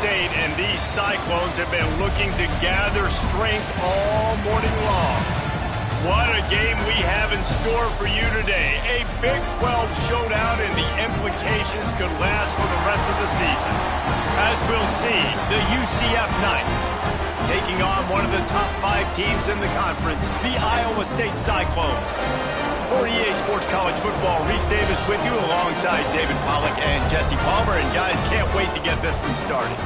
State, and these Cyclones have been looking to gather strength all morning long. What a game we have in store for you today. A Big 12 showdown, and the implications could last for the rest of the season. As we'll see, the UCF Knights taking on one of the top 5 teams in the conference, the Iowa State Cyclones. For EA Sports College Football, Reese Davis with you alongside David Pollack and Jesse Palmer. And guys, can't wait to get this one started.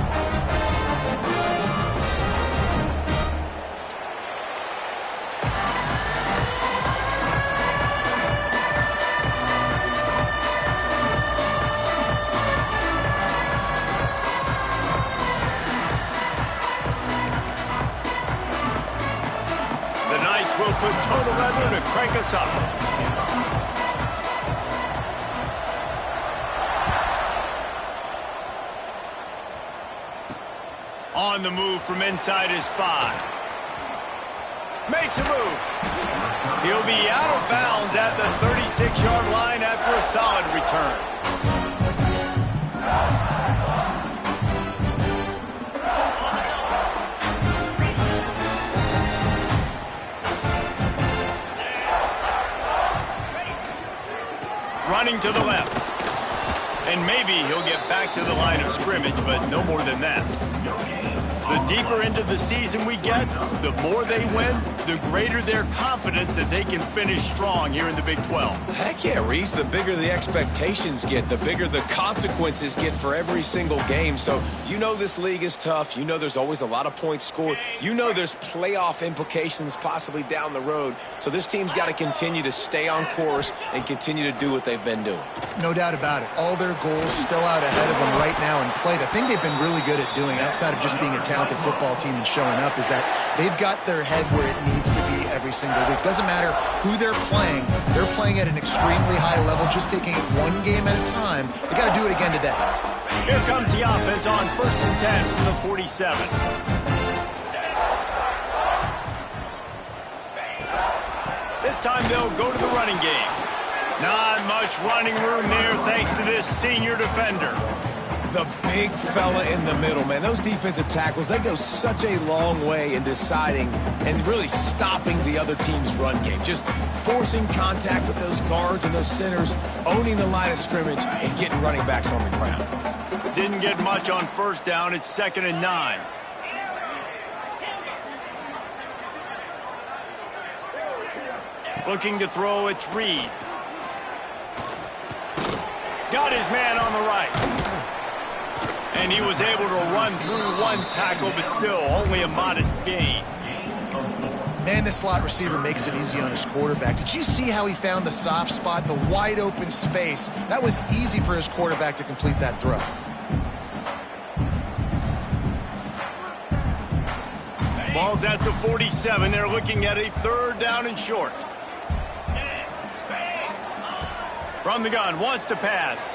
Will put total leather to crank us up. On the move from inside his 5. Makes a move. He'll be out of bounds at the 36-yard line after a solid return. Running to the left. And maybe he'll get back to the line of scrimmage, but no more than that. The deeper into the season we get, the more they win, the greater their confidence that they can finish strong here in the Big 12. Heck yeah, Reese. The bigger the expectations get, the bigger the consequences get for every single game. So you know this league is tough. You know there's always a lot of points scored. You know there's playoff implications possibly down the road. So this team's got to continue to stay on course and continue to do what they've been doing. No doubt about it. All their goals still out ahead of them right now in play. The thing they've been really good at doing, outside of just being a talented football team and showing up, is that they've got their head where it needs to be every single week. Doesn't matter who they're playing at an extremely high level, just taking it one game at a time. They got to do it again today. Here comes the offense on 1st and 10 from the 47. This time they'll go to the running game. Not much running room there thanks to this senior defender. The big fella in the middle, man. Those defensive tackles, they go such a long way in deciding and really stopping the other team's run game. Just forcing contact with those guards and those centers, owning the line of scrimmage, and getting running backs on the ground. Didn't get much on 1st down. It's 2nd and 9. Looking to throw, it's Reed. Got his man on the right. And he was able to run through one tackle, but still only a modest gain. Man, this slot receiver makes it easy on his quarterback. Did you see how he found the soft spot, the wide open space? That was easy for his quarterback to complete that throw. Ball's at the 47. They're looking at a 3rd down and short. From the gun, wants to pass.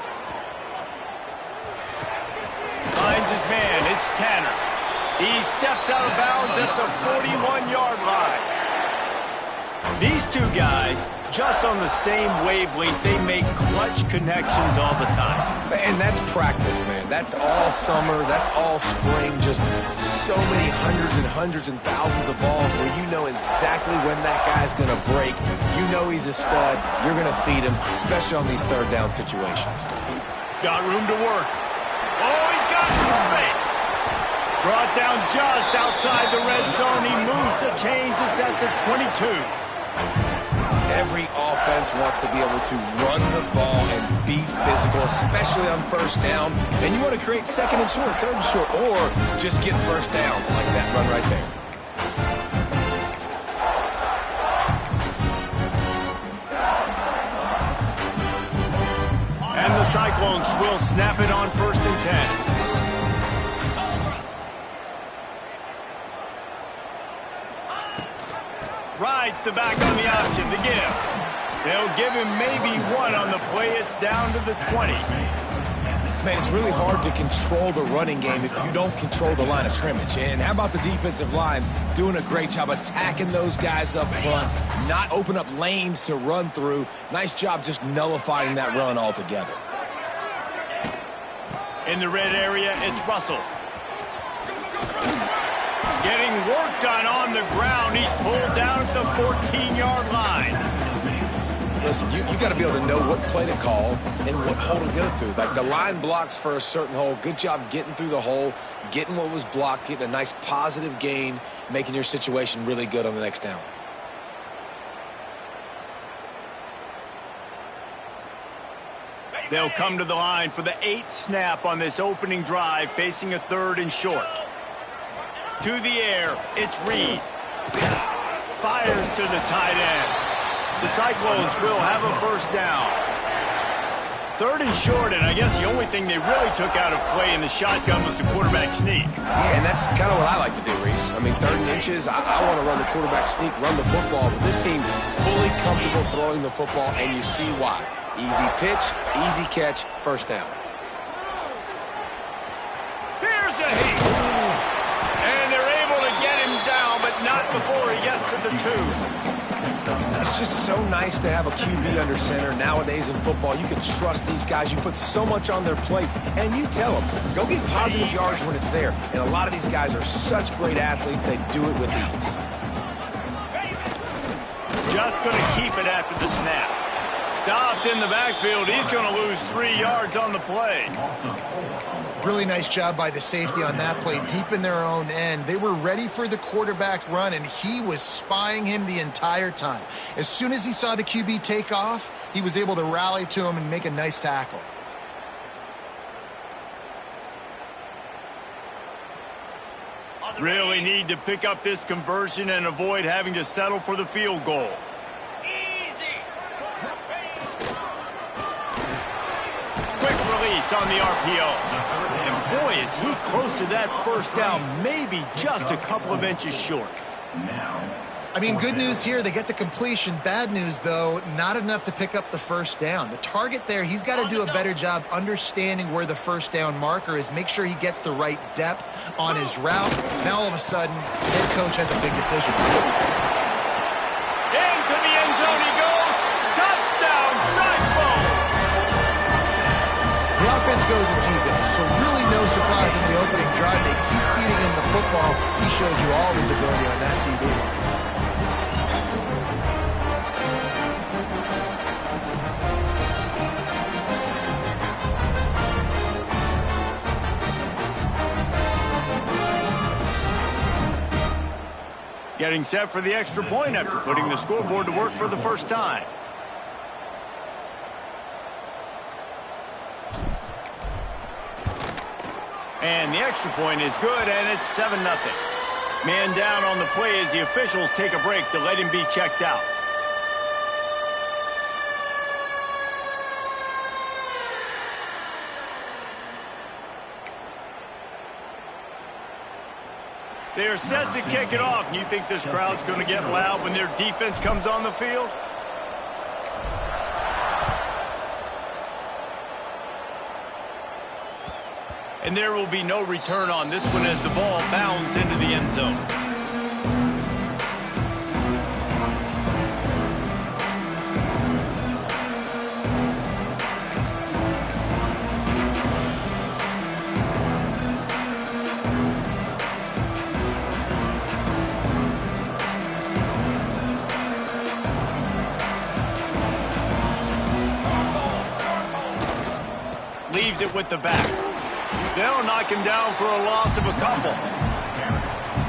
Finds his man, it's Tanner. He steps out of bounds at the 41-yard line. These two guys, just on the same wavelength, they make clutch connections all the time. And that's practice, man. That's all summer. That's all spring. Just so many hundreds and thousands of balls where you know exactly when that guy's going to break. You know he's a stud. You're going to feed him, especially on these 3rd down situations. Got room to work. Oh, he's got some space. Brought down just outside the red zone. He moves the chains. It's at the 22. Every offense wants to be able to run the ball and be physical, especially on 1st down. And you want to create 2nd and short, 3rd and short, or just get 1st downs like that run right there. And the Cyclones will snap it on 1st and 10. Rides the back on the option, the give. They'll give him maybe 1 on the play. It's down to the 20. Man, it's really hard to control the running game if you don't control the line of scrimmage. And how about the defensive line doing a great job attacking those guys up front, not open up lanes to run through. Nice job just nullifying that run altogether. In the red area, it's Russell. Getting work done on the ground. He's pulled down at the 14-yard line. Listen, you got to be able to know what play to call and what hole to go through. Like the line blocks for a certain hole. Good job getting through the hole, getting what was blocked, getting a nice positive gain, making your situation really good on the next down. They'll come to the line for the 8th snap on this opening drive, facing a 3rd and short. To the air, it's Reed. Fires to the tight end. The Cyclones will have a first down. 3rd and short, and I guess the only thing they really took out of play in the shotgun was the quarterback sneak. Yeah, and that's kind of what I like to do, Reese. I mean, 3rd and inches, I want to run the quarterback sneak, run the football, but this team fully comfortable throwing the football, and you see why. Easy pitch, easy catch, first down. Here's a heat. And they're able to get him down, but not before he gets to the 2. It's just so nice to have a QB under center. Nowadays in football, you can trust these guys. You put so much on their plate, and you tell them, go get positive yards when it's there. And a lot of these guys are such great athletes, they do it with ease. Just going to keep it after the snap. Stopped in the backfield. He's going to lose 3 yards on the play. Really nice job by the safety on that play, deep in their own end. They were ready for the quarterback run, and he was spying him the entire time. As soon as he saw the QB take off, he was able to rally to him and make a nice tackle. Really need to pick up this conversion and avoid having to settle for the field goal. On the RPO. And boy, is he close to that first down, maybe just a couple of inches short. I mean, good news here, they get the completion. Bad news, though, not enough to pick up the first down. The target there, he's got to do a better job understanding where the first down marker is, make sure he gets the right depth on his route. Now, all of a sudden, head coach has a big decision. Into the end zone he goes. Touchdown, Cyclones! The offense goes as he goes, so really no surprise in the opening drive. They keep feeding him the football. He showed you all his ability on that TV. Getting set for the extra point after putting the scoreboard to work for the first time. And the extra point is good, and it's 7-0. Man down on the play as the officials take a break to let him be checked out. They are set to kick it off, and you think this crowd's going to get loud when their defense comes on the field? And there will be no return on this one as the ball bounds into the end zone. Leaves it with the back. They'll knock him down for a loss of a couple.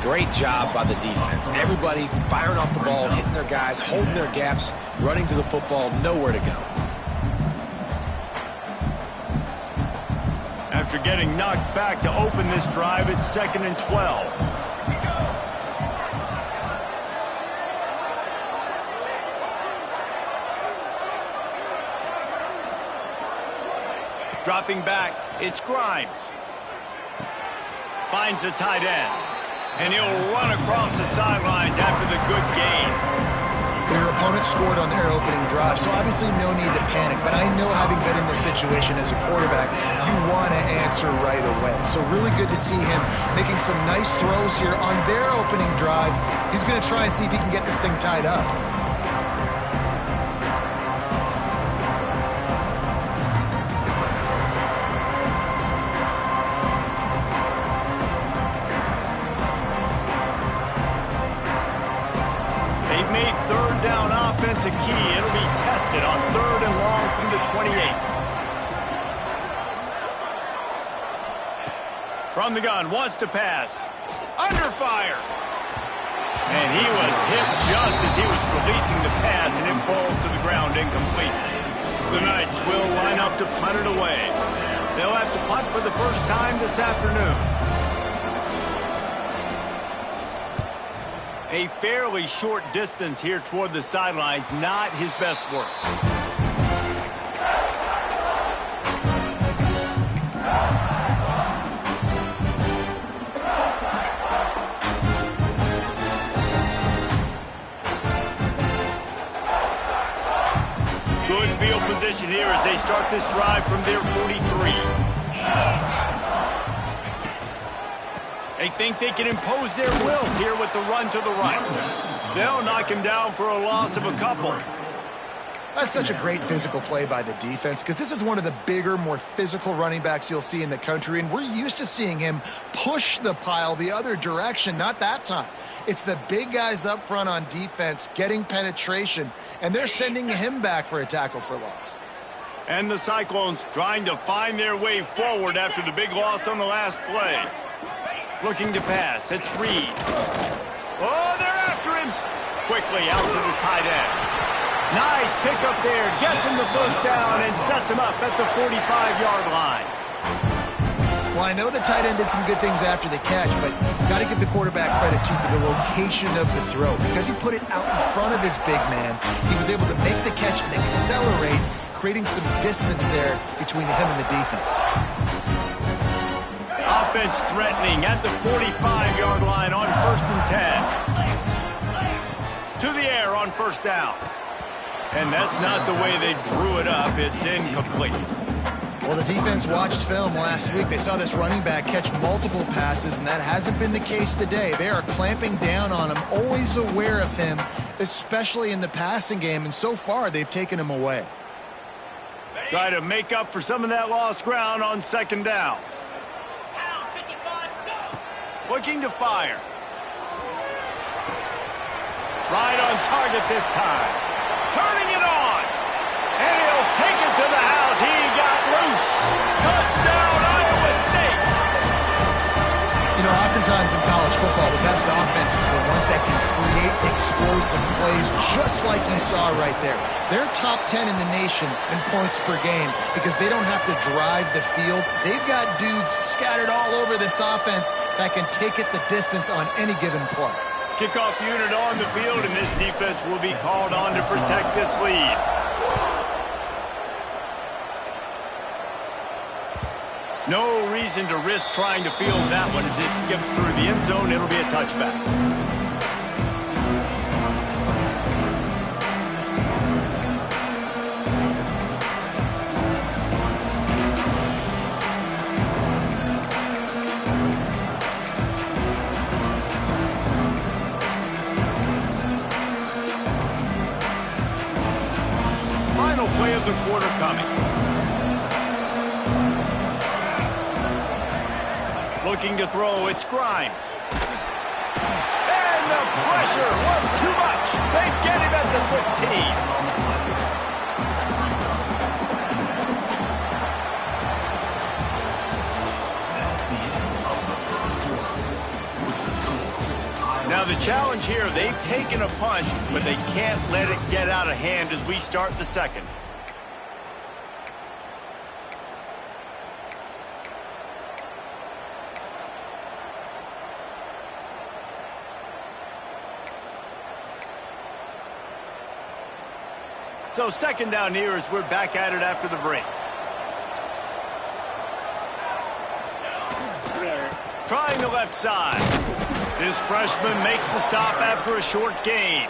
Great job by the defense. Everybody firing off the ball, hitting their guys, holding their gaps, running to the football, nowhere to go. After getting knocked back to open this drive, it's 2nd and 12. Dropping back, it's Grimes. Finds the tight end. And he'll run across the sidelines after the good gain. Their opponent scored on their opening drive, so obviously no need to panic. But I know, having been in this situation as a quarterback, you want to answer right away. So really good to see him making some nice throws here on their opening drive. He's going to try and see if he can get this thing tied up. made third down offense a key. It'll be tested on 3rd and long from the 28. From the gun, wants to pass. Under fire. And he was hit just as he was releasing the pass, and it falls to the ground incomplete. The Knights will line up to punt it away. They'll have to punt for the first time this afternoon. A fairly short distance here toward the sidelines, not his best work. Good field position here as they start this drive from their 43. They think they can impose their will here with the run to the right. They'll knock him down for a loss of a couple. That's such a great physical play by the defense because this is one of the bigger, more physical running backs you'll see in the country, and we're used to seeing him push the pile the other direction, not that time. It's the big guys up front on defense getting penetration, and they're sending him back for a tackle for loss. And the Cyclones trying to find their way forward after the big loss on the last play. Looking to pass. It's Reed. Oh, they're after him. Quickly out to the tight end. Nice pickup there. Gets him the first down and sets him up at the 45-yard line. Well, I know the tight end did some good things after the catch, but got to give the quarterback credit, too, for the location of the throw. Because he put it out in front of his big man, he was able to make the catch and accelerate, creating some distance there between him and the defense. Offense threatening at the 45-yard line on 1st and 10. To the air on 1st down. And that's not the way they drew it up. It's incomplete. Well, the defense watched film last week. They saw this running back catch multiple passes, and that hasn't been the case today. They are clamping down on him, always aware of him, especially in the passing game, and so far they've taken him away. Try to make up for some of that lost ground on 2nd down. Looking to fire. Right on target this time. Turning it on. And he'll take it to the house. He got loose. Touchdown, Iowa State. You know, oftentimes in college football, the best offenses are the ones that can create explosive plays just like you saw right there. They're top 10 in the nation in points per game because they don't have to drive the field. They've got dudes scattered all over this offense that can take it the distance on any given play. Kickoff unit on the field, and this defense will be called on to protect this lead. No reason to risk trying to field that one as it skips through the end zone. It'll be a touchback. Final play of the quarter coming. Looking to throw, it's Grimes. And the pressure was too much. They get him at the 15. Now the challenge here, they've taken a punch, but they can't let it get out of hand as we start the second. So 2nd down here as we're back at it after the break. Trying the left side. This freshman makes the stop after a short gain.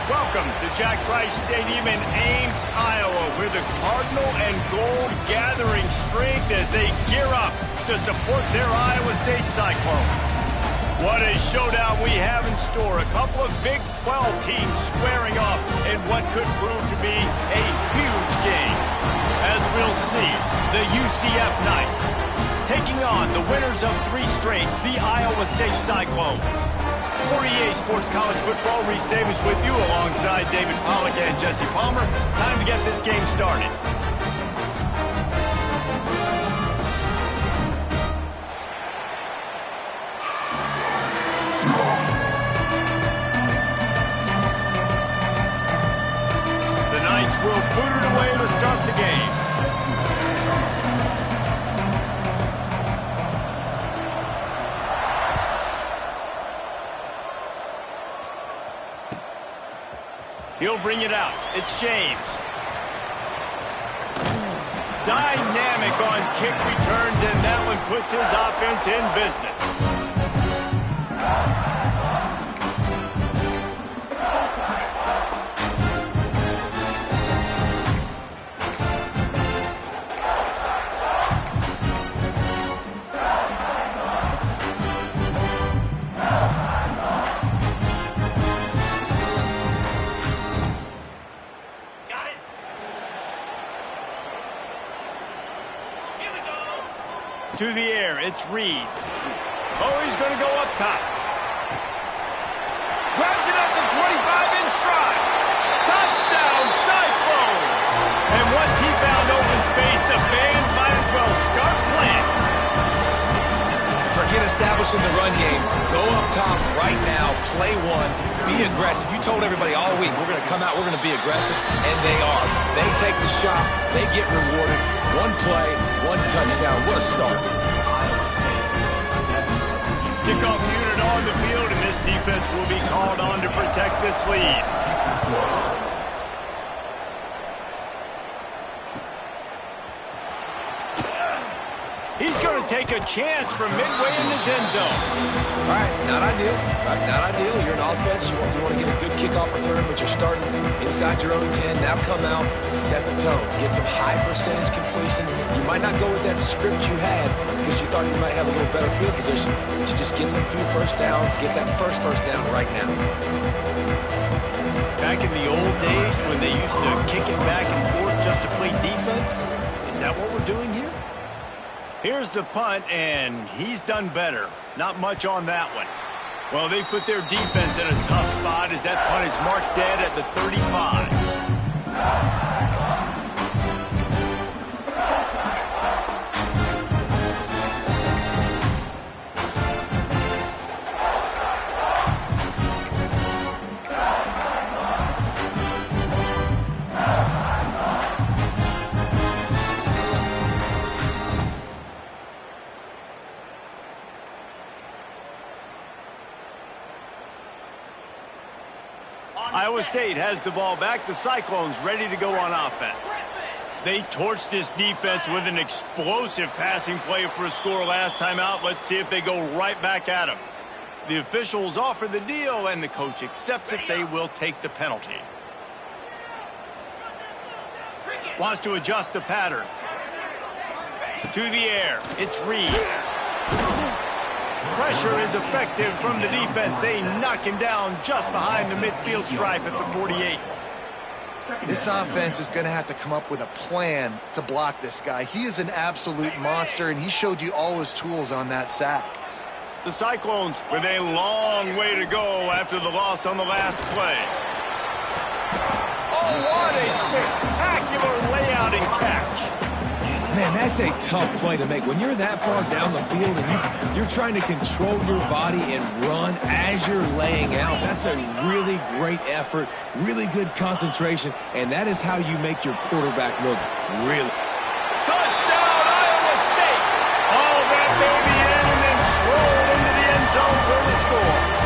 Welcome to Jack Trice Stadium in Ames, Iowa, where the Cardinal and Gold gathering strength as they gear up to support their Iowa State Cyclones. What a showdown we have in store. A couple of Big 12 teams squaring off in what could prove to be a huge game. As we'll see, the UCF Knights taking on the winners of 3 straight, the Iowa State Cyclones. For EA Sports College Football, Reese Davis with you alongside David Pollack and Jesse Palmer. Time to get this game started. The Knights will boot it away to start the game. He'll bring it out. It's James. Dynamic on kick returns, and that one puts his offense in business. To the air, it's Reed. Oh, he's going to go up top. Grabs it at the 25 in stride. Touchdown, Cyclones! And once he found open space, the band might as well start playing. Forget establishing the run game. Go up top right now, play one, be aggressive. You told everybody all week, we're going to come out, we're going to be aggressive, and they are. They take the shot, they get rewarded. One play, one touchdown. What a start. Kickoff unit on the field, and this defense will be called on to protect this lead. He's going to take a chance from midway in his end zone. All right, not ideal. Not ideal. You're an offense. You want to get a good kickoff return, but you're starting inside your own 10. Now come out, set the tone. Get some high percentage completion. You might not go with that script you had because you thought you might have a little better field position, but you just get some few first downs. Get that first down right now. Back in the old days when they used to kick it back and forth just to play defense, is that what we're doing here? Here's the punt, and he's done better. Not much on that one. Well, they put their defense in a tough spot as that punt is marked dead at the 35. Iowa State has the ball back. The Cyclones ready to go on offense. They torched this defense with an explosive passing play for a score last time out. Let's see if they go right back at him. The officials offer the deal, and the coach accepts it. They will take the penalty. Wants to adjust the pattern. To the air. It's Reed. Pressure is effective from the defense. They knock him down just behind the midfield stripe at the 48. This offense is going to have to come up with a plan to block this guy. He is an absolute monster, and he showed you all his tools on that sack. The Cyclones with a long way to go after the loss on the last play. Oh, what a spectacular layout and catch. Man, that's a tough play to make. When you're that far down the field and you're trying to control your body and run as you're laying out, that's a really great effort, really good concentration, and that is how you make your quarterback look really. Touchdown, Iowa State! All that baby in and then stroll into the end zone for the score.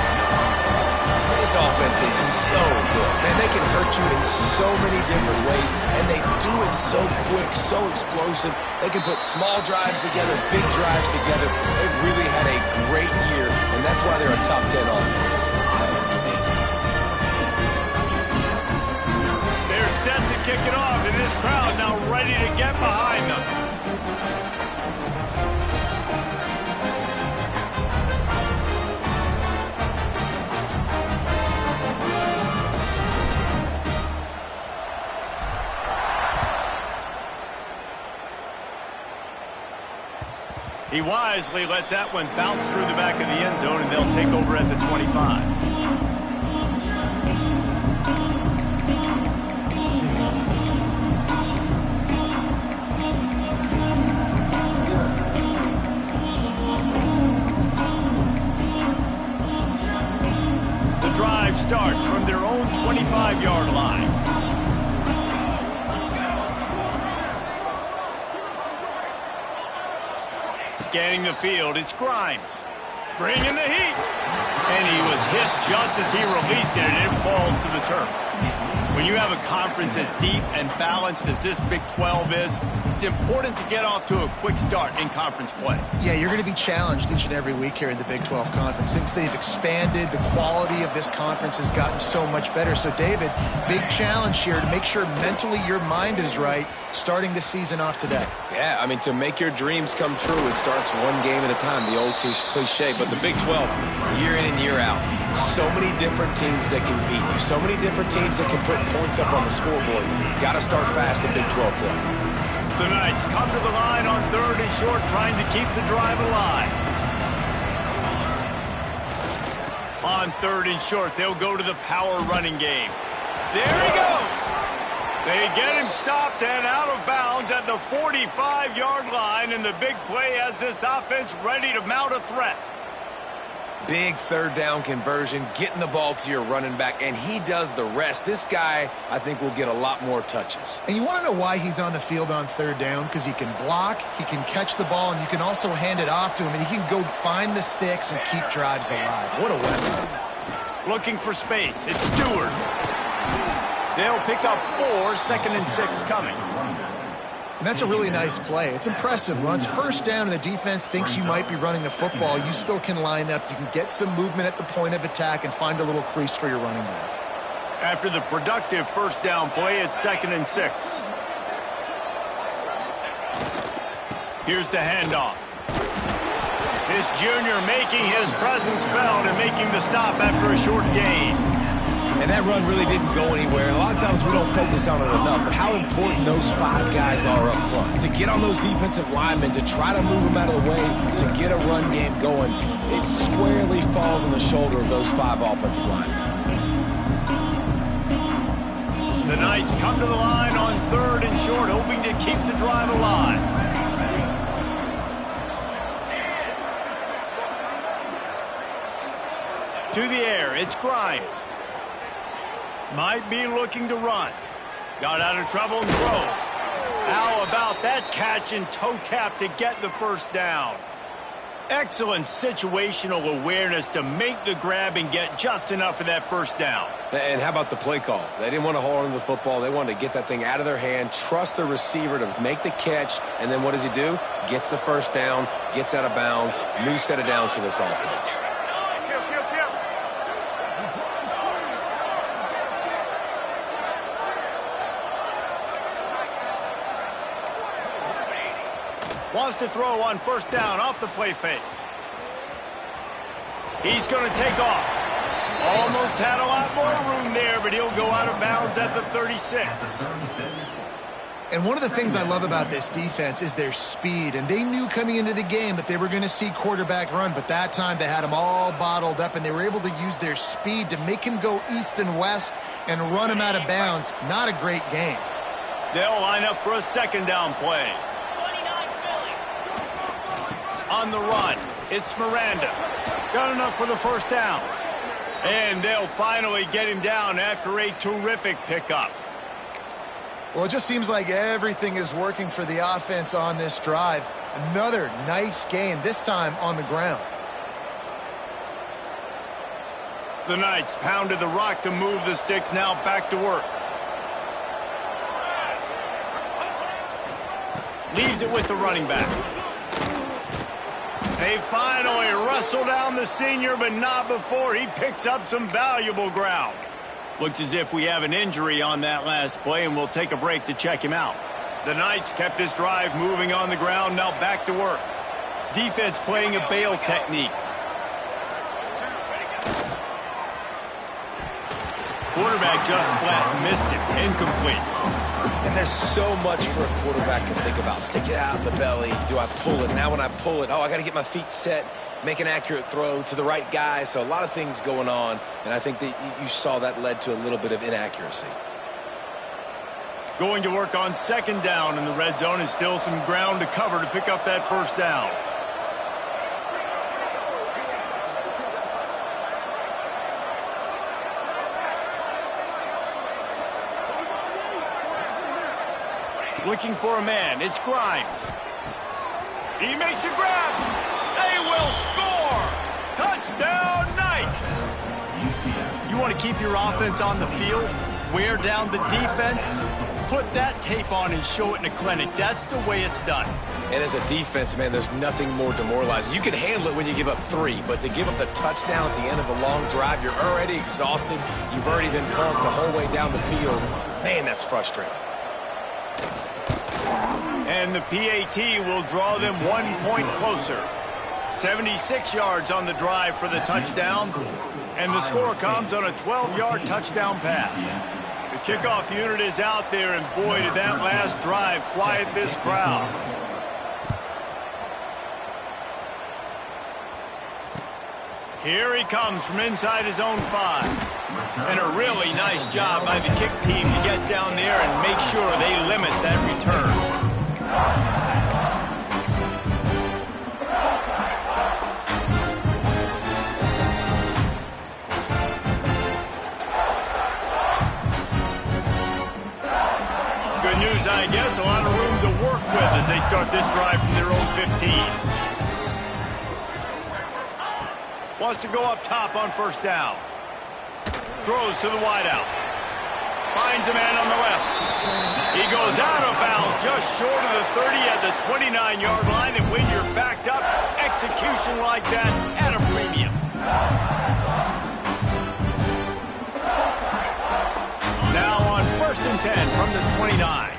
This offense is so good. Man, they can hurt you in so many different ways, and they do it so quick, so explosive. They can put small drives together, big drives together. They've really had a great year, and that's why they're a top 10 offense. ready to get behind them. He wisely lets that one bounce through the back of the end zone, and they'll take over at the 25. The drive starts from their own 25-yard line. Scanning the field, it's Grimes. Bringing the heat. And he was hit just as he released it, and it falls to the turf. When you have a conference as deep and balanced as this Big 12 is, it's important to get off to a quick start in conference play. Yeah, you're going to be challenged each and every week here in the Big 12 Conference. Since they've expanded, the quality of this conference has gotten so much better. So, David, big challenge here to make sure mentally your mind is right starting the season off today. Yeah, I mean, to make your dreams come true, it starts one game at a time, the old cliche. But the Big 12, year in and year out, so many different teams that can beat you, so many different teams that can put points up on the scoreboard. Got to start fast in Big 12 play. The Knights come to the line on 3rd and short, trying to keep the drive alive. On 3rd and short, they'll go to the power running game. There he goes. They get him stopped and out of bounds at the 45-yard line, and the big play has this offense ready to mount a threat. Big 3rd down conversion, getting the ball to your running back, and he does the rest. This guy, I think, will get a lot more touches. And you want to know why he's on the field on 3rd down? Because he can block, he can catch the ball, and you can also hand it off to him, and he can go find the sticks and keep drives alive. What a weapon. Looking for space. It's Stewart. They'll pick up 4, 2nd and 6 coming. And that's a really nice play. It's impressive. Runs 1st down and the defense thinks you might be running the football. You still can line up. You can get some movement at the point of attack and find a little crease for your running back. After the productive 1st down play, it's 2nd and 6. Here's the handoff. This junior making his presence felt and making the stop after a short gain. And that run really didn't go anywhere. And a lot of times we don't focus on it enough, but how important those 5 guys are up front. To get on those defensive linemen, to try to move them out of the way, to get a run game going, it squarely falls on the shoulder of those 5 offensive linemen. The Knights come to the line on 3rd and short, hoping to keep the drive alive. To the air, it's Grimes. Might be looking to run. Got out of trouble and throws. How about that catch and toe tap to get the 1st down? Excellent situational awareness to make the grab and get just enough of that 1st down. And how about the play call? They didn't want to hold on to the football. They wanted to get that thing out of their hand, trust the receiver to make the catch, and then what does he do? Gets the 1st down, gets out of bounds, new set of downs for this offense. Wants to throw on 1st down off the play fake. He's going to take off. Almost had a lot more room there, but he'll go out of bounds at the 36. And one of the things I love about this defense is their speed. And they knew coming into the game that they were going to see quarterback run, but that time they had him all bottled up, and they were able to use their speed to make him go east and west and run him out of bounds. Not a great game. They'll line up for a 2nd down play. On the run, it's Miranda. Got enough for the 1st down. And they'll finally get him down after a terrific pickup. Well, it just seems like everything is working for the offense on this drive. Another nice gain, this time on the ground. The Knights pounded the rock to move the sticks, now back to work. Leaves it with the running back. They finally wrestle down the senior, but not before he picks up some valuable ground. Looks as if we have an injury on that last play, and we'll take a break to check him out. The Knights kept this drive moving on the ground, now back to work. Defense playing a bail technique. Quarterback just flat missed it. Incomplete. And there's so much for a quarterback to think about. Stick it out in the belly. Do I pull it? Now when I pull it, I got to get my feet set, make an accurate throw to the right guy. So a lot of things going on, and I think that you saw that led to a little bit of inaccuracy. Going to work on second down in the red zone, and still some ground to cover to pick up that first down. Looking for a man. It's Grimes. He makes a grab. They will score. Touchdown, Knights. You want to keep your offense on the field? Wear down the defense? Put that tape on and show it in a clinic. That's the way it's done. And as a defense, man, there's nothing more demoralizing. You can handle it when you give up 3, but to give up the touchdown at the end of a long drive, you're already exhausted. You've already been pumped the whole way down the field. Man, that's frustrating. And the PAT will draw them 1 point closer. 76 yards on the drive for the touchdown. And the score comes on a 12-yard touchdown pass. The kickoff unit is out there, and boy, did that last drive quiet this crowd. Here he comes from inside his own 5. And a really nice job by the kick team to get down there and make sure they limit that return. Good news, I guess. A lot of room to work with as they start this drive from their own 15. Wants to go up top on first down. Throws to the wideout. Finds a man on the left. He goes out of bounds just short of the 30 at the 29-yard line. And when you're backed up, execution like that at a premium. Now on 1st and 10 from the 29.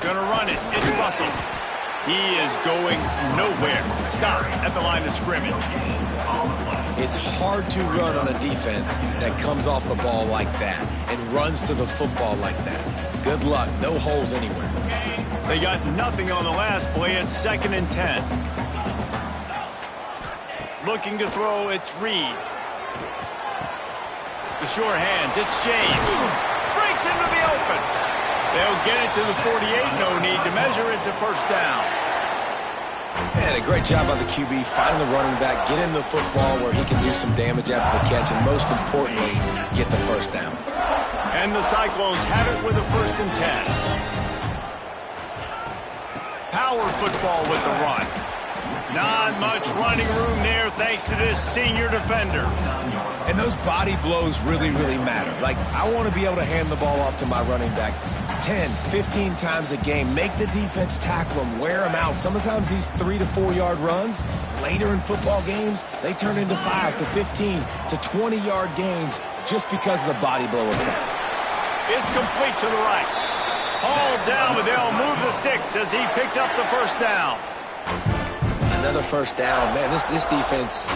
Gonna run it. It's Russell. He is going nowhere. Stop at the line of scrimmage. It's hard to run on a defense that comes off the ball like that and runs to the football like that. Good luck. No holes anywhere. They got nothing on the last play. It's 2nd and 10. Looking to throw, it's Reed. The sure hands, it's James. Breaks into the open. They'll get it to the 48. No need to measure. It's a first down. And a great job by the QB, finding the running back, get him the football where he can do some damage after the catch, and most importantly, get the first down. And the Cyclones have it with a 1st and 10. Power football with the run. Not much running room there thanks to this senior defender. And those body blows really, really matter. Like, I want to be able to hand the ball off to my running back 10, 15 times a game. Make the defense tackle them, wear them out. Sometimes these 3 to 4 yard runs, later in football games, they turn into 5 to 15 to 20-yard gains just because of the body blow effect. It's complete to the right. Hauled down, but they'll move the sticks as he picks up the first down. Another first down. Man, this defense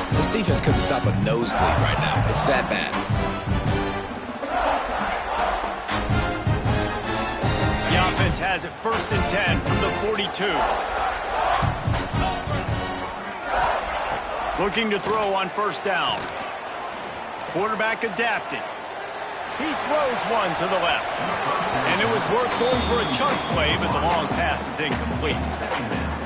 couldn't stop a nosebleed right now. It's that bad. The offense has it 1st and 10 from the 42. Looking to throw on first down. Quarterback adapting. He throws one to the left. And it was worth going for a chunk play, but the long pass is incomplete.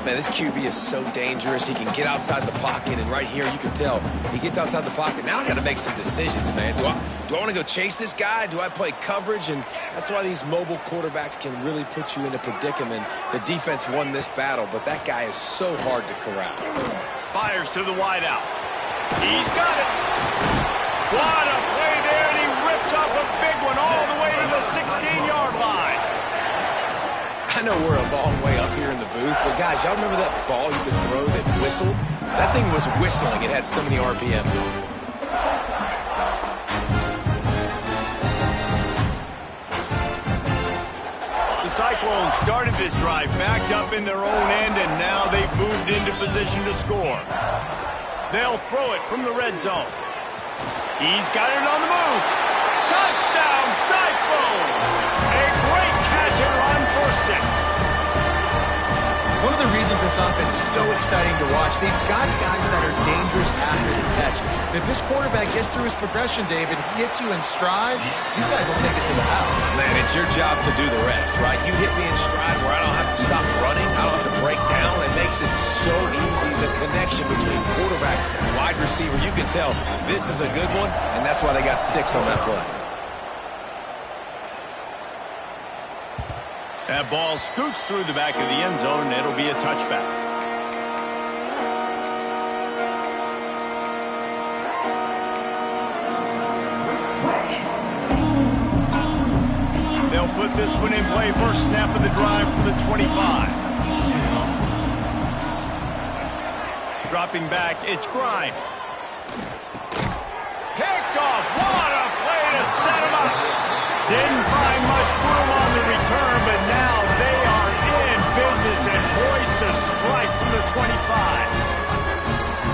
Man, this QB is so dangerous. He can get outside the pocket, and right here you can tell he gets outside the pocket. Now I got to make some decisions, man. Do I want to go chase this guy? Do I play coverage? And that's why these mobile quarterbacks can really put you in a predicament. The defense won this battle, but that guy is so hard to corral. Fires to the wideout. He's got it. What a play there, and he rips off a big one all the way to the 16-yard line. I know we're a long way up here in the booth, but guys, y'all remember that ball you could throw that whistled? That thing was whistling. It had so many RPMs on it. Cyclones started this drive backed up in their own end, and now they've moved into position to score. They'll throw it from the red zone. He's got it on the move. Touchdown, Cyclones! A great catch and run for 6. One of the reasons this offense is so exciting to watch, they've got guys that are dangerous after the catch. And if this quarterback gets through his progression, David, he hits you in stride, these guys will take it to the house. Man, it's your job to do the rest, right? You hit me in stride where I don't have to stop running. I don't have to break down. It makes it so easy, the connection between quarterback and wide receiver. You can tell this is a good one, and that's why they got 6 on that play. That ball scoots through the back of the end zone, and it'll be a touchback. They'll put this one in play. First snap of the drive from the 25. Dropping back, it's Grimes. Picked off. What a play to set him up. Didn't find much room on the return, but now they are in business and poised to strike from the 25.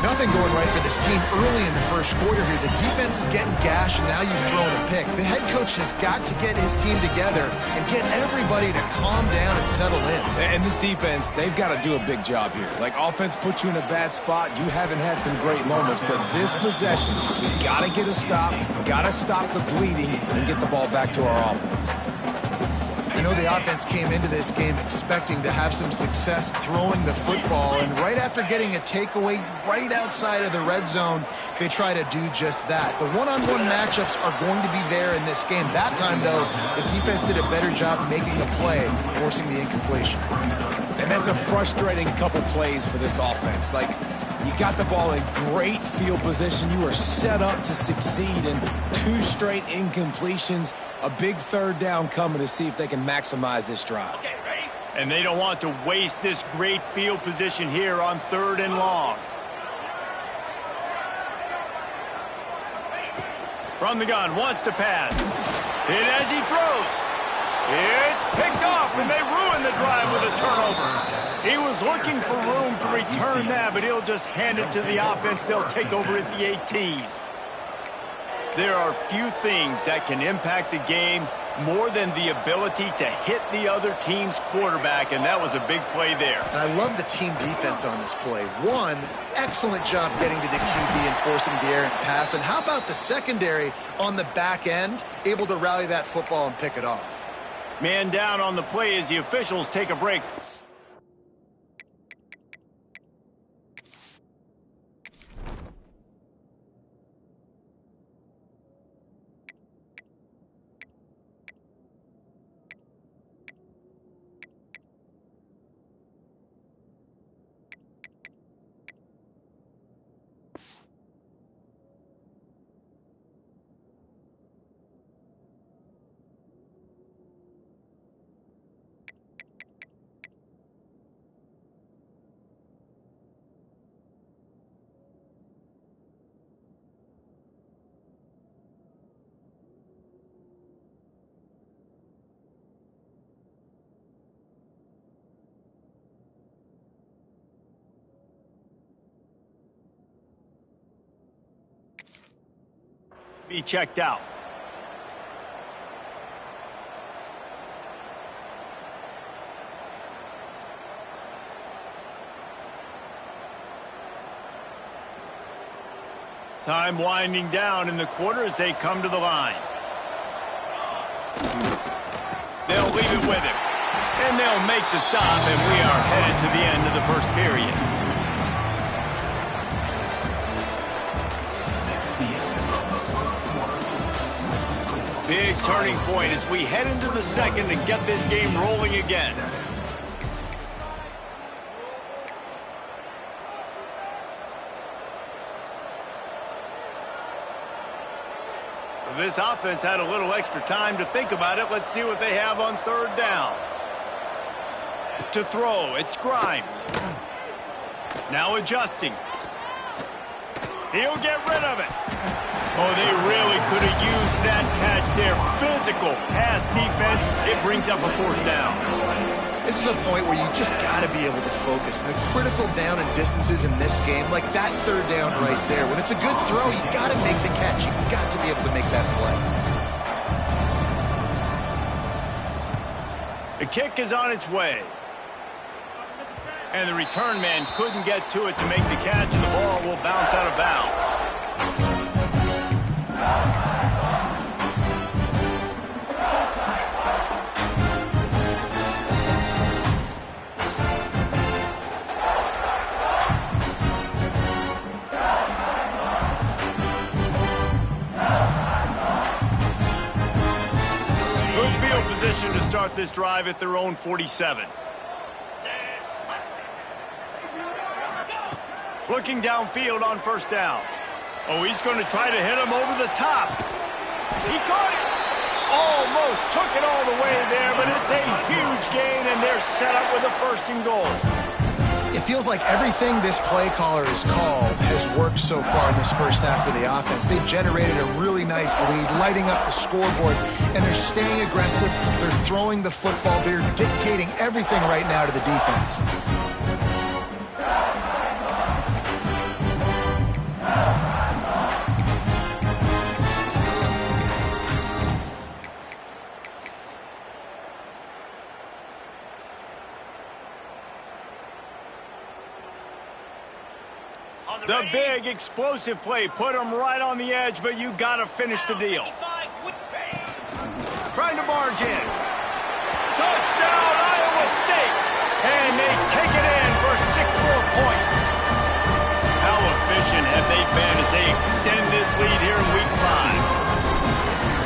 Nothing going right for this team early in the first quarter here. The defense is getting gashed, and now you've thrown a pick. The head coach has got to get his team together and get everybody to calm down and settle in. And this defense, they've got to do a big job here. Like, offense put you in a bad spot. You haven't had some great moments, but this possession, we got to get a stop, got to stop the bleeding, and get the ball back to our offense. I know the offense came into this game expecting to have some success throwing the football, and right after getting a takeaway right outside of the red zone, they try to do just that. The one-on-one matchups are going to be there in this game. That time, though, the defense did a better job making a play, forcing the incompletion. And that's a frustrating couple plays for this offense. Like, you got the ball in great field position. You are set up to succeed, and 2 straight incompletions. A big third down coming to see if they can maximize this drive. Okay, ready? And they don't want to waste this great field position here on 3rd and long. From the gun, wants to pass. Hit as he throws. It's picked off, and they ruin the drive with a turnover. He was looking for room to return that, but he'll just hand it to the offense. They'll take over at the 18. There are few things that can impact a game more than the ability to hit the other team's quarterback, and that was a big play there. And I love the team defense on this play. One, excellent job getting to the QB and forcing the errant pass. And how about the secondary on the back end, able to rally that football and pick it off? Man down on the play as the officials take a break. Be checked out. Time winding down in the quarter as they come to the line. They'll leave it with him. And they'll make the stop, and we are headed to the end of the first period. Big turning point as we head into the second and get this game rolling again. This offense had a little extra time to think about it. Let's see what they have on 3rd down. To throw, it's Grimes. Now adjusting. He'll get rid of it. Oh, they really could have used that catch there. Physical pass defense. It brings up a fourth down. This is a point where you just got to be able to focus. The critical down and distances in this game, like that third down right there, when it's a good throw, you got to make the catch. You got to be able to make that play. The kick is on its way. And the return man couldn't get to it to make the catch, and the ball will bounce out of bounds. Good field position to start this drive at their own 47. Looking downfield on first down. Oh, he's going to try to hit him over the top. He caught it. Almost took it all the way there, but it's a huge gain, and they're set up with a first and goal. It feels like everything this play caller has called has worked so far in this first half for the offense. They've generated a really nice lead, lighting up the scoreboard, and they're staying aggressive. They're throwing the football. They're dictating everything right now to the defense. The big explosive play put him right on the edge, but you got to finish the deal. Trying to barge in. Touchdown, Iowa State. And they take it in for 6 more points. How efficient have they been as they extend this lead here in Week 5?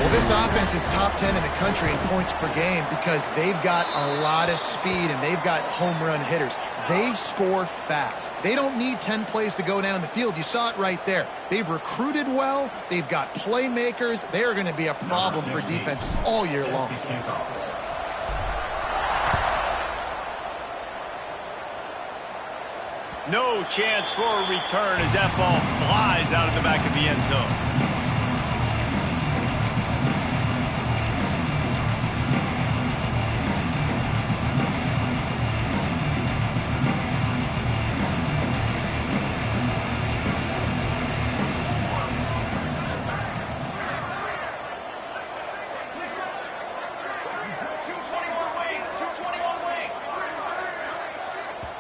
Well, this offense is top 10 in the country in points per game because they've got a lot of speed and they've got home run hitters. They score fast. They don't need 10 plays to go down the field. You saw it right there. They've recruited well. They've got playmakers. They are going to be a problem for defenses all year long. No chance for a return as that ball flies out of the back of the end zone.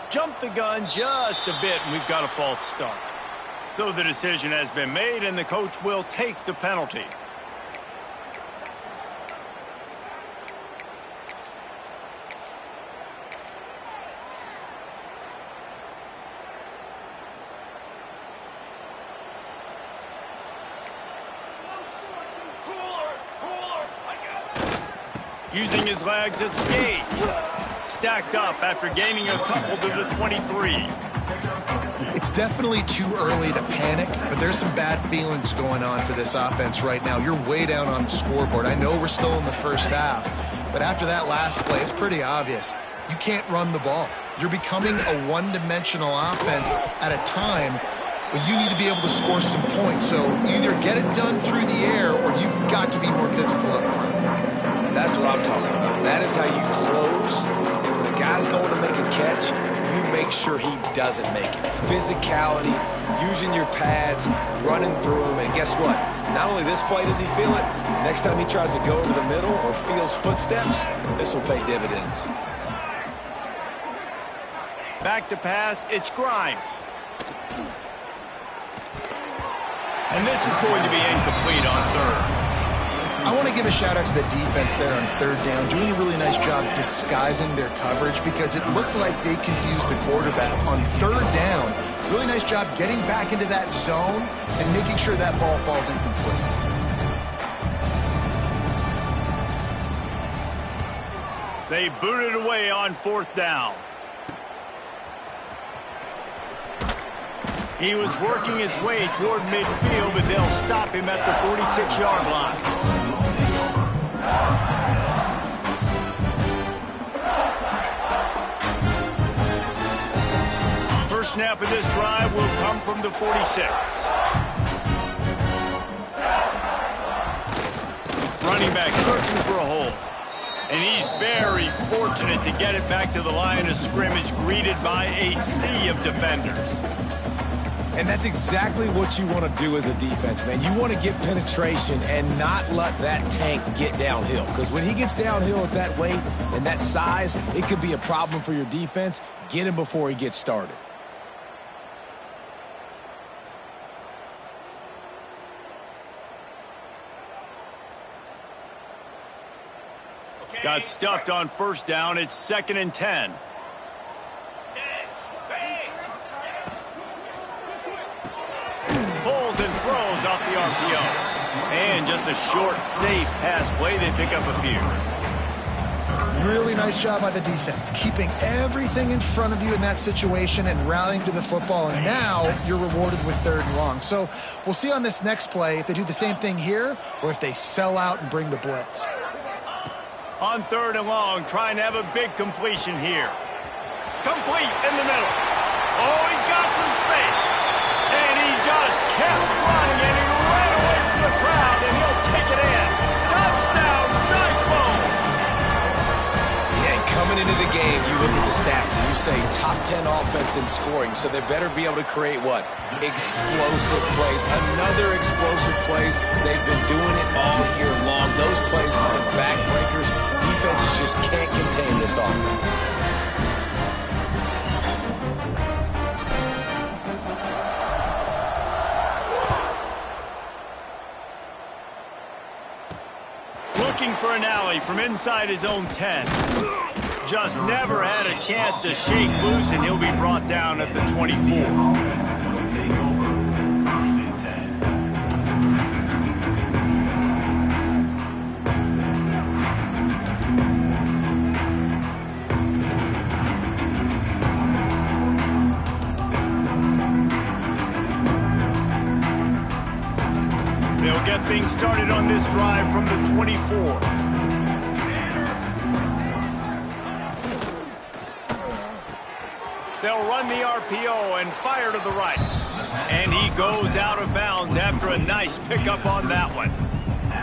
Jumped the gun just a bit, and we've got a false start. So the decision has been made, and the coach will take the penalty. Using his legs, it's Gage. Stacked up after gaining a couple to the 23. It's definitely too early to panic, but there's some bad feelings going on for this offense right now. You're way down on the scoreboard. I know we're still in the first half, but after that last play, it's pretty obvious. You can't run the ball. You're becoming a one-dimensional offense at a time when you need to be able to score some points. So either get it done through the air or you've got to be more physical up front. That's what I'm talking about. That is how you close. The guy's going to make a catch, you make sure he doesn't make it. Physicality, using your pads, running through him, and guess what? Not only this play does he feel it, next time he tries to go over the middle or feels footsteps, this will pay dividends. Back to pass, it's Grimes. And this is going to be incomplete on third. I want to give a shout-out to the defense there on third down, doing a really nice job disguising their coverage because it looked like they confused the quarterback on third down. Really nice job getting back into that zone and making sure that ball falls incomplete. They booted away on fourth down. He was working his way toward midfield, but they'll stop him at the 46-yard line. First snap of this drive will come from the 46. running back searching for a hole. And he's very fortunate to get it back to the line of scrimmage, greeted by a sea of defenders. And that's exactly what you want to do as a defense, man. You want to get penetration and not let that tank get downhill. Because when he gets downhill at that weight and that size, it could be a problem for your defense. Get him before he gets started. Got stuffed on first down. It's 2nd and 10. Pulls and throws off the RPO. And just a short, safe pass play. They pick up a few. Really nice job by the defense, keeping everything in front of you in that situation and rallying to the football. And now you're rewarded with 3rd and long. So we'll see on this next play if they do the same thing here or if they sell out and bring the blitz. On 3rd and long, trying to have a big completion here. Complete in the middle. Oh, he's got some space. And he just kept running, and he ran away from the crowd, and he'll take it in. Touchdown, Cyclones! Yeah, coming into the game, you look at the stats, and you say top 10 offense in scoring, so they better be able to create what? Explosive plays. Another explosive plays. They've been doing it all year long. Those plays are backbreakers. Defenses just can't contain this offense. Looking for an alley from inside his own 10. Just never had a chance to shake loose, and he'll be brought down at the 24. They'll get things started on this drive from the 24. They'll run the RPO and fire to the right. And he goes out of bounds after a nice pickup on that one.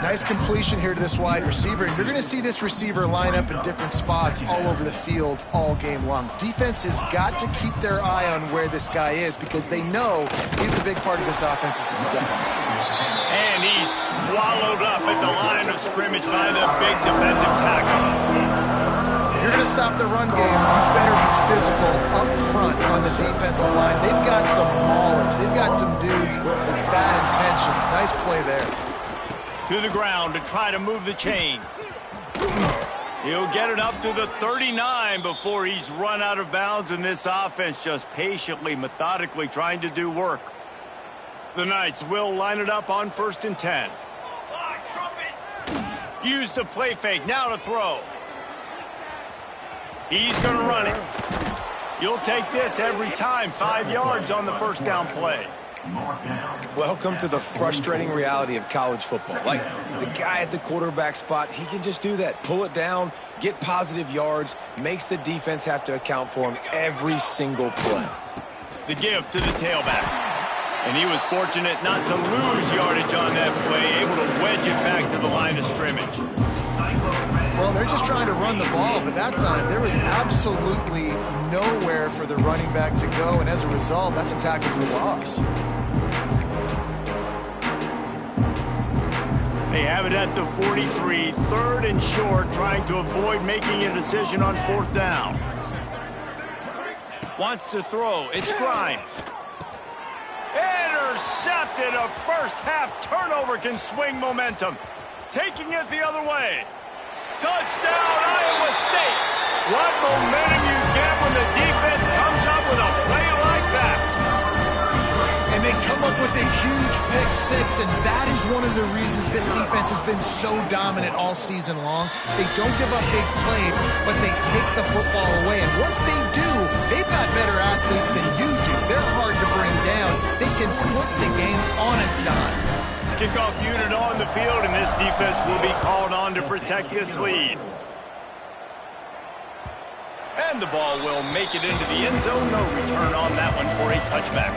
Nice completion here to this wide receiver. And you're going to see this receiver line up in different spots all over the field all game long. Defense has got to keep their eye on where this guy is because they know he's a big part of this offense's success. And he's swallowed up at the line of scrimmage by the big defensive tackle. If you're going to stop the run game, you better be physical up front on the defensive line. They've got some maulers. They've got some dudes with bad intentions. Nice play there. To the ground to try to move the chains. He'll get it up to the 39 before he's run out of bounds, and this offense just patiently, methodically trying to do work. The Knights will line it up on 1st and 10. Use the play fake, now to throw. He's going to run it. You'll take this every time. 5 yards on the first down play. Welcome to the frustrating reality of college football. Like, the guy at the quarterback spot, he can just do that. Pull it down, get positive yards, makes the defense have to account for him every single play. The give to the tailback. And he was fortunate not to lose yardage on that play, able to wedge it back to the line of scrimmage. Well, they're just trying to run the ball, but that time there was absolutely nowhere for the running back to go, and as a result, that's a tackle for loss. They have it at the 43, 3rd and short, trying to avoid making a decision on 4th down. Wants to throw, it's Grimes. Intercepted. A first-half turnover can swing momentum. Taking it the other way. Touchdown, Iowa State. What momentum you get when the defense comes up with a play like that. And they come up with a huge pick six, and that is one of the reasons this defense has been so dominant all season long. They don't give up big plays, but they take the football away. And once they do, they've got better athletes than you do. They're hard to bring down. They can flip the game on a dime. Kickoff unit on the field, and this defense will be called on to protect this lead. And the ball will make it into the end zone. No return on that one for a touchback.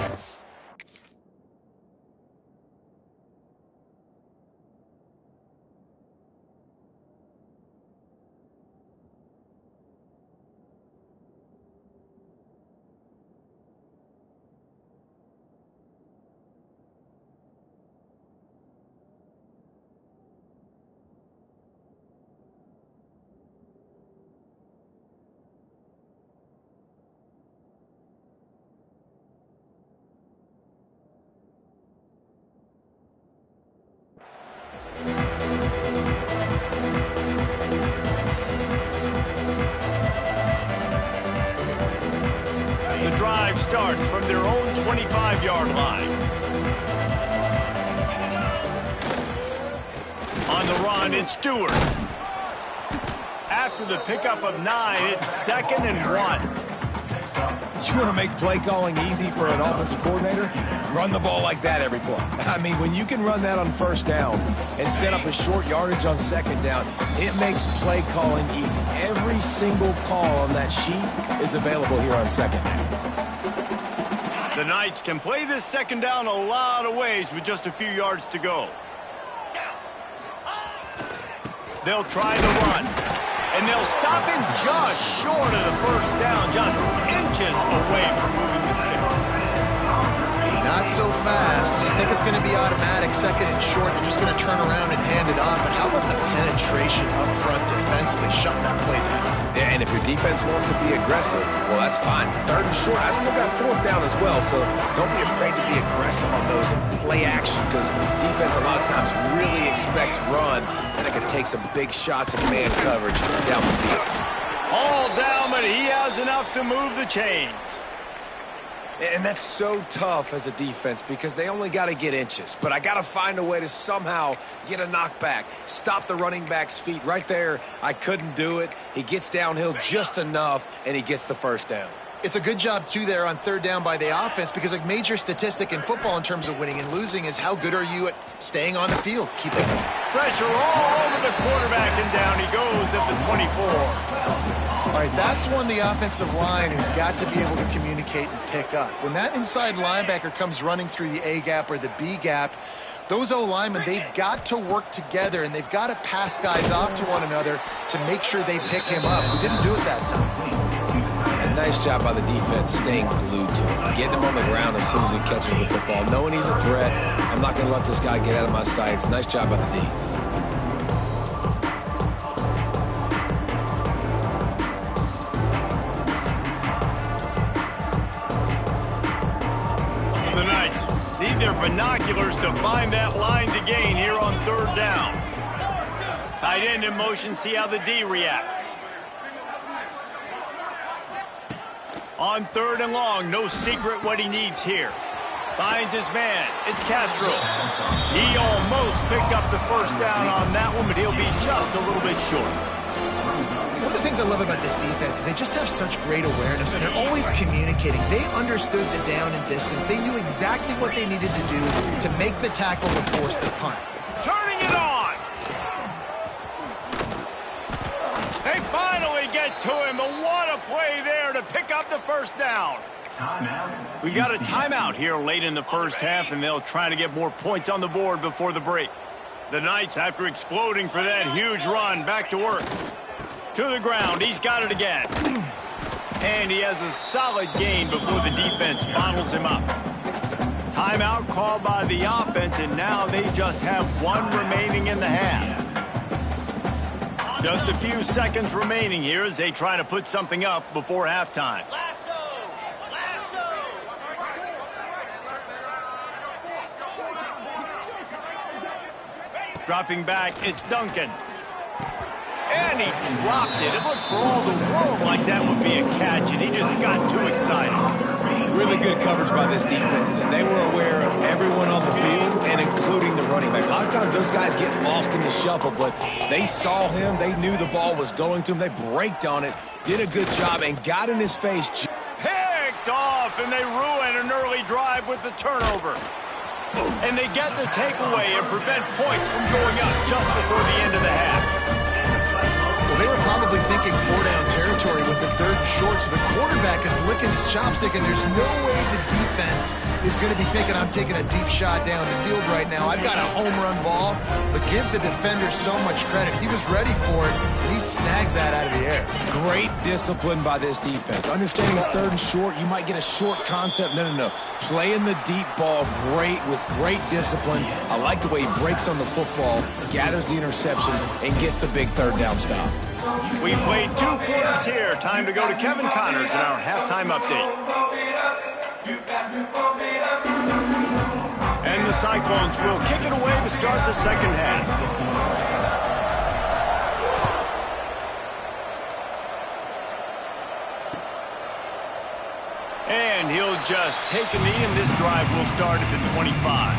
drive starts from their own 25-yard line. On the run, it's Stewart. After the pickup of 9, it's 2nd and 1. You want to make play calling easy for an offensive coordinator? Run the ball like that every play. I mean, when you can run that on first down and set up a short yardage on second down, it makes play calling easy. Every single call on that sheet is available here on second down. The Knights can play this second down a lot of ways with just a few yards to go. They'll try the run. And they'll stop him just short of the first down, just inches away from moving the sticks. Not so fast. You think it's going to be automatic, 2nd and short. They're just going to turn around and hand it off. But how about the penetration up front defensively, shutting that play down? Yeah, and if your defense wants to be aggressive, well, that's fine. 3rd and short, I still got 4th down as well, so don't be afraid to be aggressive on those and play action, because defense a lot of times really expects run, and it can take some big shots of man coverage down the field. All down, but he has enough to move the chains. And that's so tough as a defense because they only got to get inches. But I got to find a way to somehow get a knockback, stop the running back's feet. Right there, I couldn't do it. He gets downhill just enough, and he gets the first down. It's a good job, too, there on 3rd down by the offense, because a major statistic in football in terms of winning and losing is how good are you at staying on the field. Keep it. Pressure all over the quarterback, and down he goes at the 24. All right, that's one the offensive line has got to be able to communicate and pick up. When that inside linebacker comes running through the A gap or the B gap, those O-linemen, they've got to work together, and they've got to pass guys off to one another to make sure they pick him up. We didn't do it that time. A nice job by the defense staying glued to him, getting him on the ground as soon as he catches the football, knowing he's a threat. I'm not going to let this guy get out of my sights. Nice job by the D. The Knights need their binoculars to find that line to gain here on 3rd down. Tight end in motion, see how the D reacts. On 3rd and long, no secret what he needs here. Finds his man. It's Castro. He almost picked up the first down on that one, but he'll be just a little bit short. One of the things I love about this defense is they just have such great awareness, and they're always communicating. They understood the down and distance. They knew exactly what they needed to do to make the tackle to force the punt. Turning it on. They finally get to him, but what a play there to pick up the first down. We got a timeout here late in the first half, and they'll try to get more points on the board before the break. The Knights, after exploding for that huge run, back to work. To the ground, he's got it again. And he has a solid gain before the defense bottles him up. Timeout called by the offense, and now they just have 1 remaining in the half. Just a few seconds remaining here as they try to put something up before halftime. Dropping back, it's Duncan. And he dropped it. It looked for all the world like that would be a catch, and he just got too excited. Really good coverage by this defense. That they were aware of everyone on the field, and including the running back. A lot of times those guys get lost in the shuffle, but they saw him. They knew the ball was going to him. They braked on it, did a good job, and got in his face. Picked off, and they ruin an early drive with the turnover. And they get the takeaway and prevent points from going up just before the end of the half. Well, they were probably thinking 4-down territory with the 3rd and short, so the quarterback is licking his chops thinking there's no way the defense is going to be thinking I'm taking a deep shot down the field right now. I've got a home run ball, but give the defender so much credit. He was ready for it, and he snags that out of the air. Great discipline by this defense. Understanding it's 3rd and short, you might get a short concept. No. Playing the deep ball great with great discipline. I like the way he breaks on the football, gathers the interception, and gets the big 3rd down stop. We played 2 quarters here. Time to go to Kevin Connors in our halftime update. And the Cyclones will kick it away to start the second half. And he'll just take a knee, and this drive will start at the 25.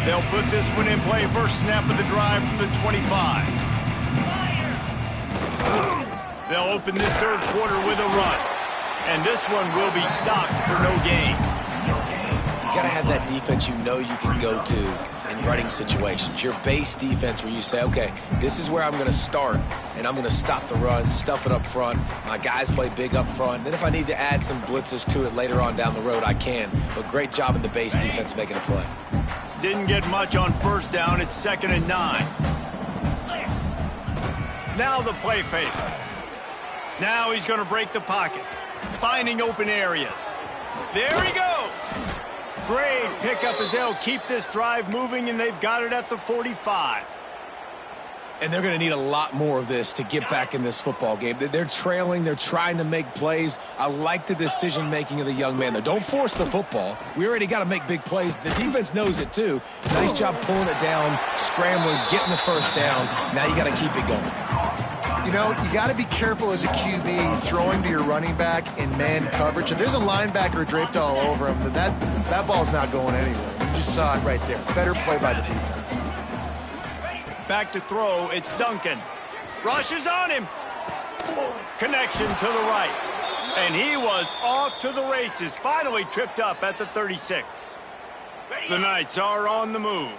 They'll put this one in play. First snap of the drive from the 25. They'll open this third quarter with a run. And this one will be stopped for no gain. You got to have that defense you know you can go to in running situations. Your base defense where you say, okay, this is where I'm going to start, and I'm going to stop the run, stuff it up front. My guys play big up front. Then if I need to add some blitzes to it later on down the road, I can. But great job in the base defense making a play. Didn't get much on first down. It's 2nd and 9. Now the play fake. Now he's going to break the pocket, finding open areas. There he goes. Great pickup as they'll keep this drive moving, and they've got it at the 45. And they're going to need a lot more of this to get back in this football game. They're trailing. They're trying to make plays. I like the decision-making of the young man, though. Don't force the football. We already got to make big plays. The defense knows it, too. Nice job pulling it down, scrambling, getting the first down. Now you got to keep it going. You know, you got to be careful as a QB throwing to your running back in man coverage. If there's a linebacker draped all over him, then that ball's not going anywhere. You just saw it right there. Better play by the defense. Back to throw, it's Duncan. Rushes on him. Connection to the right. And he was off to the races. Finally tripped up at the 36. The Knights are on the move.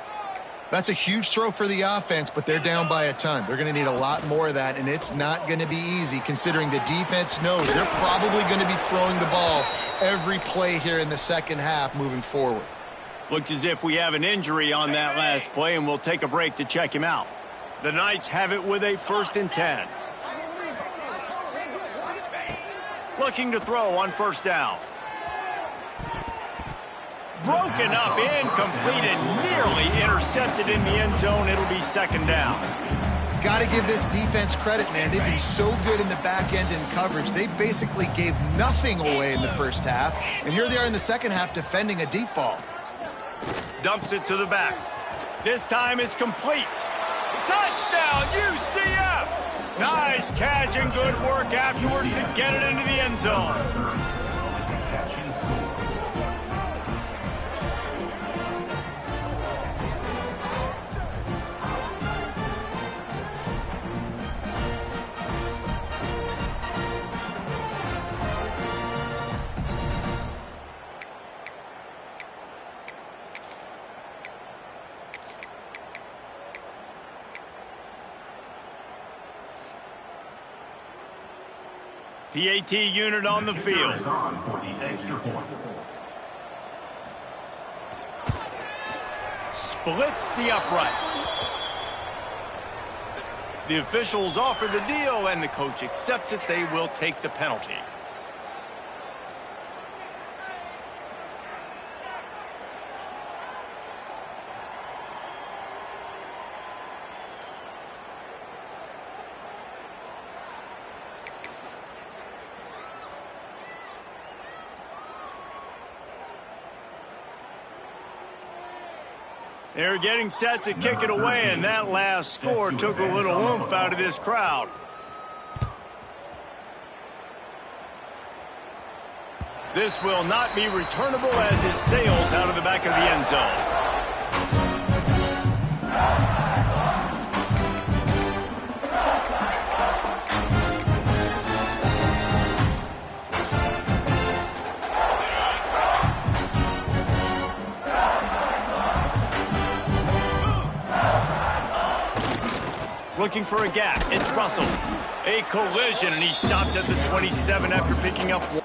That's a huge throw for the offense, but they're down by a ton. They're going to need a lot more of that, and it's not going to be easy considering the defense knows they're probably going to be throwing the ball every play here in the second half moving forward. Looks as if we have an injury on that last play, and we'll take a break to check him out. The Knights have it with a 1st and 10. Looking to throw on first down. Broken up, incomplete, and nearly intercepted in the end zone. It'll be 2nd down. Got to give this defense credit, man. They've been so good in the back end in coverage. They basically gave nothing away in the first half, and here they are in the second half defending a deep ball. Dumps it to the back. This time it's complete. Touchdown, UCF! Nice catch and good work afterwards to get it into the end zone. PAT unit on the field. Splits the uprights. The officials offer the deal, and the coach accepts it. They will take the penalty. They're getting set to kick it away, and that last score took a little oomph out of this crowd. This will not be returnable as it sails out of the back of the end zone. Looking for a gap. It's Russell. A collision, and he stopped at the 27 after picking up one.